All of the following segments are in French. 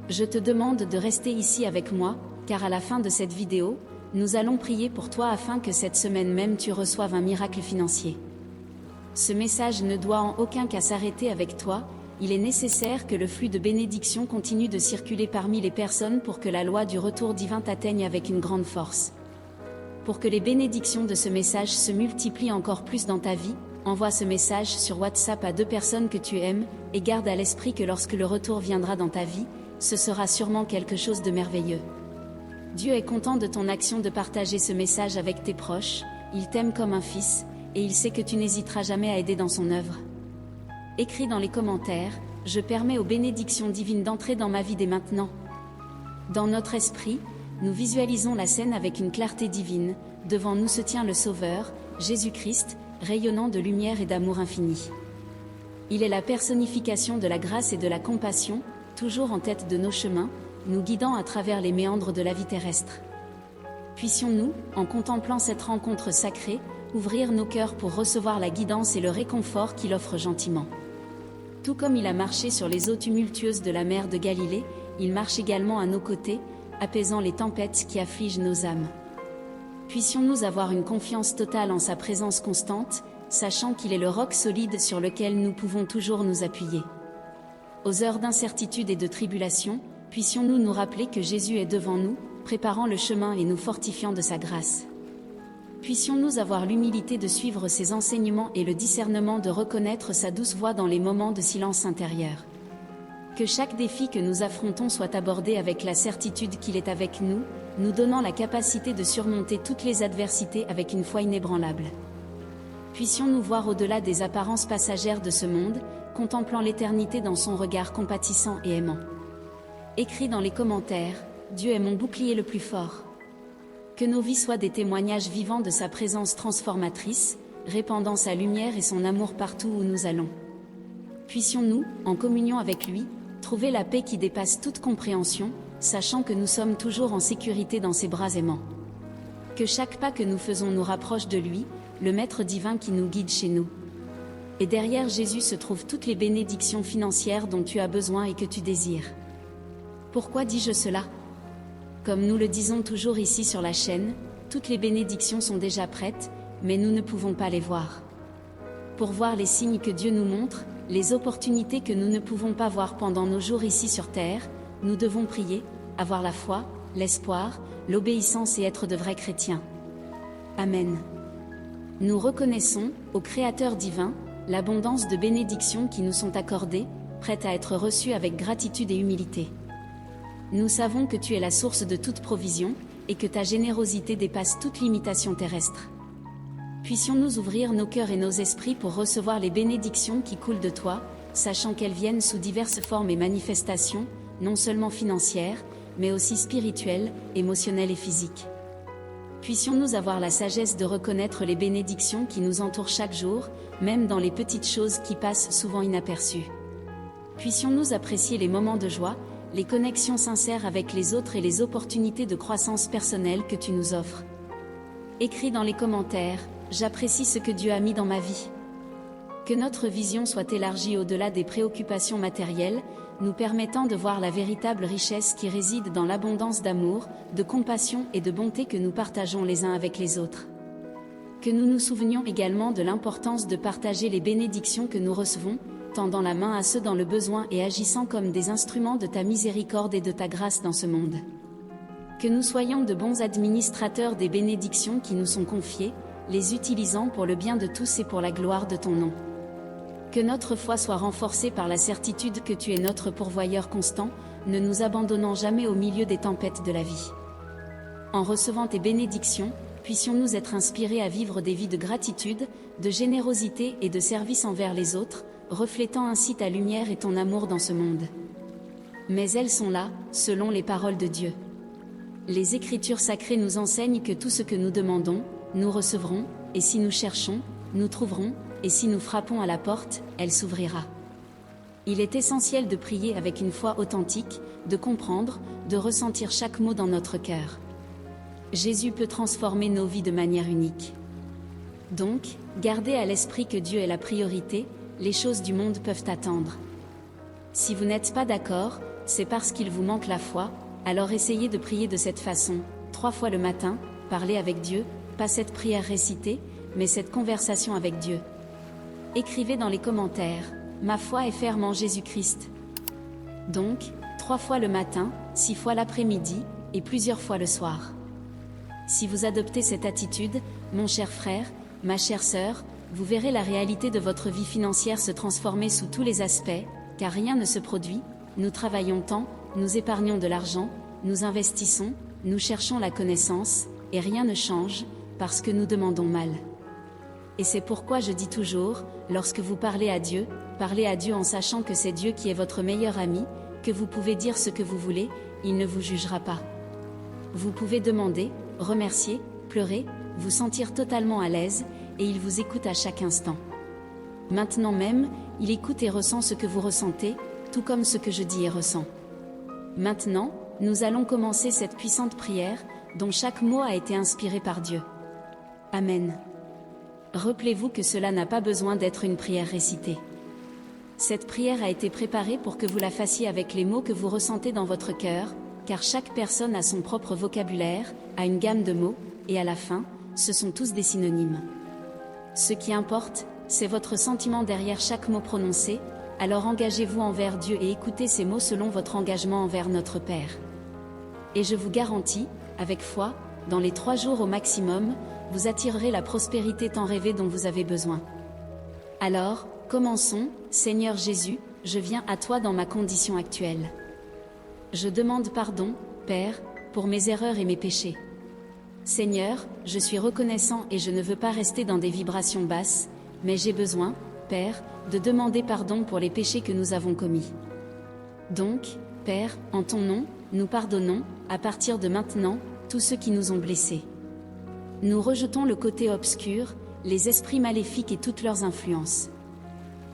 Je te demande de rester ici avec moi, car à la fin de cette vidéo, nous allons prier pour toi afin que cette semaine même tu reçoives un miracle financier. Ce message ne doit en aucun cas s'arrêter avec toi, il est nécessaire que le flux de bénédiction continue de circuler parmi les personnes pour que la loi du retour divin t'atteigne avec une grande force. Pour que les bénédictions de ce message se multiplient encore plus dans ta vie, envoie ce message sur WhatsApp à 2 personnes que tu aimes, et garde à l'esprit que lorsque le retour viendra dans ta vie, ce sera sûrement quelque chose de merveilleux. Dieu est content de ton action de partager ce message avec tes proches, il t'aime comme un fils, et il sait que tu n'hésiteras jamais à aider dans son œuvre. Écris dans les commentaires, je permets aux bénédictions divines d'entrer dans ma vie dès maintenant. Dans notre esprit, nous visualisons la scène avec une clarté divine, devant nous se tient le Sauveur, Jésus-Christ, rayonnant de lumière et d'amour infini. Il est la personnification de la grâce et de la compassion, toujours en tête de nos chemins, nous guidant à travers les méandres de la vie terrestre. Puissions-nous, en contemplant cette rencontre sacrée, ouvrir nos cœurs pour recevoir la guidance et le réconfort qu'il offre gentiment. Tout comme il a marché sur les eaux tumultueuses de la mer de Galilée, il marche également à nos côtés, apaisant les tempêtes qui affligent nos âmes. Puissions-nous avoir une confiance totale en sa présence constante, sachant qu'il est le roc solide sur lequel nous pouvons toujours nous appuyer. Aux heures d'incertitude et de tribulation, puissions-nous nous rappeler que Jésus est devant nous, préparant le chemin et nous fortifiant de sa grâce. Puissions-nous avoir l'humilité de suivre ses enseignements et le discernement de reconnaître sa douce voix dans les moments de silence intérieur. Que chaque défi que nous affrontons soit abordé avec la certitude qu'il est avec nous, nous donnant la capacité de surmonter toutes les adversités avec une foi inébranlable. Puissions-nous voir au-delà des apparences passagères de ce monde, contemplant l'éternité dans son regard compatissant et aimant. Écris dans les commentaires, Dieu est mon bouclier le plus fort. Que nos vies soient des témoignages vivants de sa présence transformatrice, répandant sa lumière et son amour partout où nous allons. Puissions-nous, en communion avec lui, trouver la paix qui dépasse toute compréhension, sachant que nous sommes toujours en sécurité dans ses bras aimants. Que chaque pas que nous faisons nous rapproche de lui, le Maître divin qui nous guide chez nous. Et derrière Jésus se trouvent toutes les bénédictions financières dont tu as besoin et que tu désires. Pourquoi dis-je cela ? Comme nous le disons toujours ici sur la chaîne, toutes les bénédictions sont déjà prêtes, mais nous ne pouvons pas les voir. Pour voir les signes que Dieu nous montre, les opportunités que nous ne pouvons pas voir pendant nos jours ici sur terre, nous devons prier, avoir la foi, l'espoir, l'obéissance et être de vrais chrétiens. Amen. Nous reconnaissons, au Créateur divin, l'abondance de bénédictions qui nous sont accordées, prêtes à être reçues avec gratitude et humilité. Nous savons que tu es la source de toute provision, et que ta générosité dépasse toute limitation terrestre. Puissions-nous ouvrir nos cœurs et nos esprits pour recevoir les bénédictions qui coulent de toi, sachant qu'elles viennent sous diverses formes et manifestations, non seulement financières, mais aussi spirituelles, émotionnelles et physiques. Puissions-nous avoir la sagesse de reconnaître les bénédictions qui nous entourent chaque jour, même dans les petites choses qui passent souvent inaperçues. Puissions-nous apprécier les moments de joie, les connexions sincères avec les autres et les opportunités de croissance personnelle que tu nous offres. Écris dans les commentaires, j'apprécie ce que Dieu a mis dans ma vie. Que notre vision soit élargie au-delà des préoccupations matérielles, nous permettant de voir la véritable richesse qui réside dans l'abondance d'amour, de compassion et de bonté que nous partageons les uns avec les autres. Que nous nous souvenions également de l'importance de partager les bénédictions que nous recevons, tendant la main à ceux dans le besoin et agissant comme des instruments de ta miséricorde et de ta grâce dans ce monde. Que nous soyons de bons administrateurs des bénédictions qui nous sont confiées, les utilisant pour le bien de tous et pour la gloire de ton nom. Que notre foi soit renforcée par la certitude que tu es notre pourvoyeur constant, ne nous abandonnant jamais au milieu des tempêtes de la vie. En recevant tes bénédictions, puissions-nous être inspirés à vivre des vies de gratitude, de générosité et de service envers les autres, reflétant ainsi ta lumière et ton amour dans ce monde. Mais elles sont là, selon les paroles de Dieu. Les Écritures sacrées nous enseignent que tout ce que nous demandons, nous recevrons, et si nous cherchons, nous trouverons, et si nous frappons à la porte, elle s'ouvrira. Il est essentiel de prier avec une foi authentique, de comprendre, de ressentir chaque mot dans notre cœur. Jésus peut transformer nos vies de manière unique. Donc, gardez à l'esprit que Dieu est la priorité, les choses du monde peuvent attendre. Si vous n'êtes pas d'accord, c'est parce qu'il vous manque la foi, alors essayez de prier de cette façon, 3 fois le matin, parlez avec Dieu, pas cette prière récitée, mais cette conversation avec Dieu. Écrivez dans les commentaires, ma foi est ferme en Jésus-Christ. Donc, 3 fois le matin, 6 fois l'après-midi, et plusieurs fois le soir. Si vous adoptez cette attitude, mon cher frère, ma chère sœur, vous verrez la réalité de votre vie financière se transformer sous tous les aspects, car rien ne se produit, nous travaillons tant, nous épargnons de l'argent, nous investissons, nous cherchons la connaissance, et rien ne change, parce que nous demandons mal. Et c'est pourquoi je dis toujours, lorsque vous parlez à Dieu en sachant que c'est Dieu qui est votre meilleur ami, que vous pouvez dire ce que vous voulez, il ne vous jugera pas. Vous pouvez demander, remercier, pleurer, vous sentir totalement à l'aise, et il vous écoute à chaque instant. Maintenant même, il écoute et ressent ce que vous ressentez, tout comme ce que je dis et ressens. Maintenant, nous allons commencer cette puissante prière, dont chaque mot a été inspiré par Dieu. Amen. Rappelez-vous que cela n'a pas besoin d'être une prière récitée. Cette prière a été préparée pour que vous la fassiez avec les mots que vous ressentez dans votre cœur, car chaque personne a son propre vocabulaire, a une gamme de mots, et à la fin, ce sont tous des synonymes. Ce qui importe, c'est votre sentiment derrière chaque mot prononcé, alors engagez-vous envers Dieu et écoutez ces mots selon votre engagement envers notre Père. Et je vous garantis, avec foi, dans les 3 jours au maximum, vous attirerez la prospérité tant rêvée dont vous avez besoin. Alors, commençons, Seigneur Jésus, je viens à toi dans ma condition actuelle. Je demande pardon, Père, pour mes erreurs et mes péchés. Seigneur, je suis reconnaissant et je ne veux pas rester dans des vibrations basses, mais j'ai besoin, Père, de demander pardon pour les péchés que nous avons commis. Donc, Père, en ton nom, nous pardonnons, à partir de maintenant, tous ceux qui nous ont blessés. Nous rejetons le côté obscur, les esprits maléfiques et toutes leurs influences.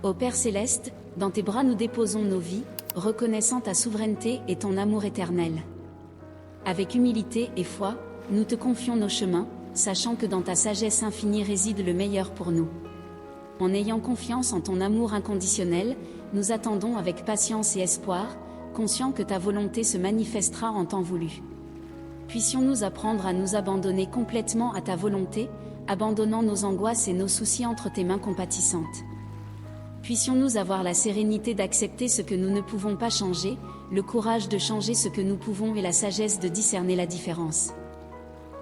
Ô Père Céleste, dans tes bras nous déposons nos vies, reconnaissant ta souveraineté et ton amour éternel. Avec humilité et foi, nous te confions nos chemins, sachant que dans ta sagesse infinie réside le meilleur pour nous. En ayant confiance en ton amour inconditionnel, nous attendons avec patience et espoir, conscients que ta volonté se manifestera en temps voulu. Puissions-nous apprendre à nous abandonner complètement à ta volonté, abandonnant nos angoisses et nos soucis entre tes mains compatissantes. Puissions-nous avoir la sérénité d'accepter ce que nous ne pouvons pas changer, le courage de changer ce que nous pouvons et la sagesse de discerner la différence.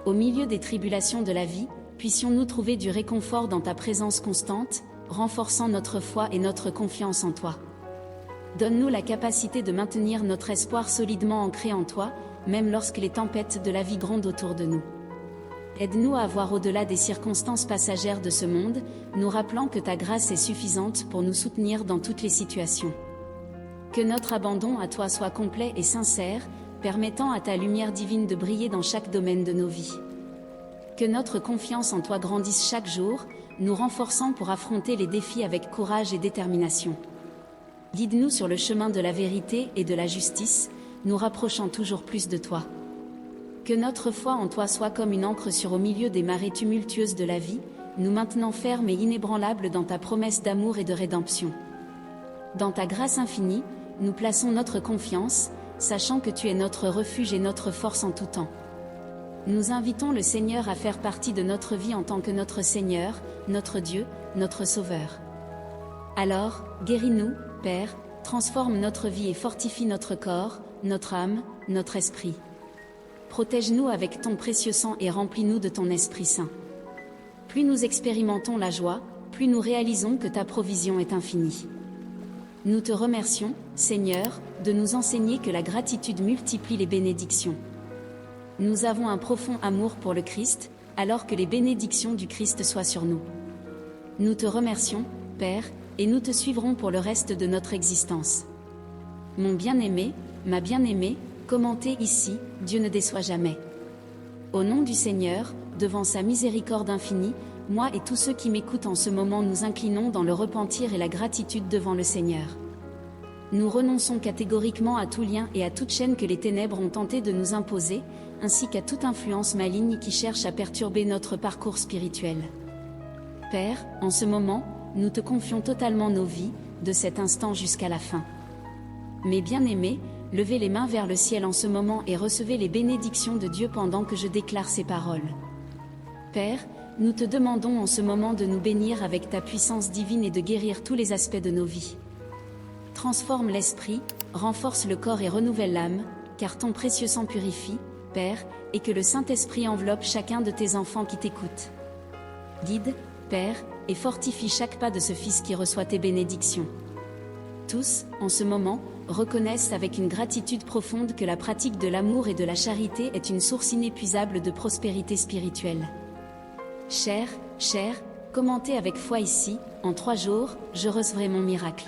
Au milieu des tribulations de la vie, puissions-nous trouver du réconfort dans ta présence constante, renforçant notre foi et notre confiance en toi. Donne-nous la capacité de maintenir notre espoir solidement ancré en toi, même lorsque les tempêtes de la vie grondent autour de nous. Aide-nous à voir au-delà des circonstances passagères de ce monde, nous rappelant que ta grâce est suffisante pour nous soutenir dans toutes les situations. Que notre abandon à toi soit complet et sincère, permettant à ta lumière divine de briller dans chaque domaine de nos vies. Que notre confiance en toi grandisse chaque jour, nous renforçant pour affronter les défis avec courage et détermination. Guide-nous sur le chemin de la vérité et de la justice, nous rapprochant toujours plus de toi. Que notre foi en toi soit comme une ancre sûre au milieu des marées tumultueuses de la vie, nous maintenant fermes et inébranlables dans ta promesse d'amour et de rédemption. Dans ta grâce infinie, nous plaçons notre confiance, sachant que tu es notre refuge et notre force en tout temps. Nous invitons le Seigneur à faire partie de notre vie en tant que notre Seigneur, notre Dieu, notre Sauveur. Alors, guéris-nous, Père, transforme notre vie et fortifie notre corps, notre âme, notre esprit. Protège-nous avec ton précieux sang et remplis-nous de ton Esprit Saint. Plus nous expérimentons la joie, plus nous réalisons que ta provision est infinie. Nous te remercions, Seigneur, de nous enseigner que la gratitude multiplie les bénédictions. Nous avons un profond amour pour le Christ, alors que les bénédictions du Christ soient sur nous. Nous te remercions, Père, et nous te suivrons pour le reste de notre existence. Mon bien-aimé, ma bien-aimée, commentez ici, Dieu ne déçoit jamais. Au nom du Seigneur, devant sa miséricorde infinie, moi et tous ceux qui m'écoutent en ce moment nous inclinons dans le repentir et la gratitude devant le Seigneur. Nous renonçons catégoriquement à tout lien et à toute chaîne que les ténèbres ont tenté de nous imposer, ainsi qu'à toute influence maligne qui cherche à perturber notre parcours spirituel. Père, en ce moment, nous te confions totalement nos vies, de cet instant jusqu'à la fin. Mes bien-aimés, levez les mains vers le ciel en ce moment et recevez les bénédictions de Dieu pendant que je déclare ces paroles. Père, nous te demandons en ce moment de nous bénir avec ta puissance divine et de guérir tous les aspects de nos vies. Transforme l'esprit, renforce le corps et renouvelle l'âme, car ton précieux sang purifie, Père, et que le Saint-Esprit enveloppe chacun de tes enfants qui t'écoutent. Guide, Père, et fortifie chaque pas de ce Fils qui reçoit tes bénédictions. Tous, en ce moment, reconnaissent avec une gratitude profonde que la pratique de l'amour et de la charité est une source inépuisable de prospérité spirituelle. Cher, commentez avec foi ici, en 3 jours, je recevrai mon miracle.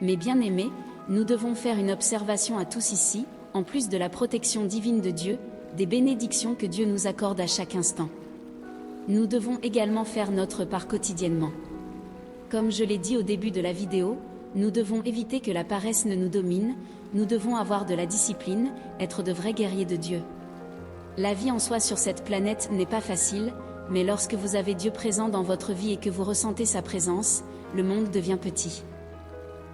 Mes bien-aimés, nous devons faire une observation à tous ici, en plus de la protection divine de Dieu, des bénédictions que Dieu nous accorde à chaque instant. Nous devons également faire notre part quotidiennement. Comme je l'ai dit au début de la vidéo, nous devons éviter que la paresse ne nous domine, nous devons avoir de la discipline, être de vrais guerriers de Dieu. La vie en soi sur cette planète n'est pas facile, mais lorsque vous avez Dieu présent dans votre vie et que vous ressentez sa présence, le monde devient petit.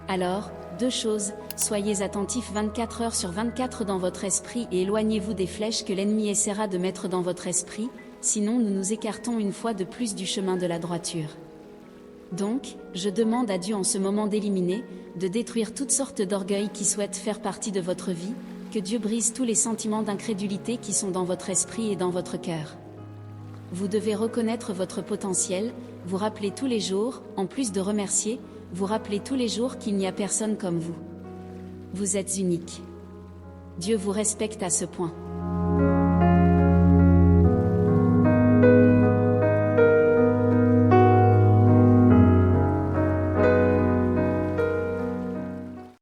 Alors, 2 choses, soyez attentifs 24 heures sur 24 dans votre esprit et éloignez-vous des flèches que l'ennemi essaiera de mettre dans votre esprit, sinon nous nous écartons une fois de plus du chemin de la droiture. Donc, je demande à Dieu en ce moment d'éliminer, de détruire toutes sortes d'orgueil qui souhaitent faire partie de votre vie, que Dieu brise tous les sentiments d'incrédulité qui sont dans votre esprit et dans votre cœur. Vous devez reconnaître votre potentiel, vous rappeler tous les jours, en plus de remercier, vous rappeler tous les jours qu'il n'y a personne comme vous. Vous êtes unique. Dieu vous respecte à ce point.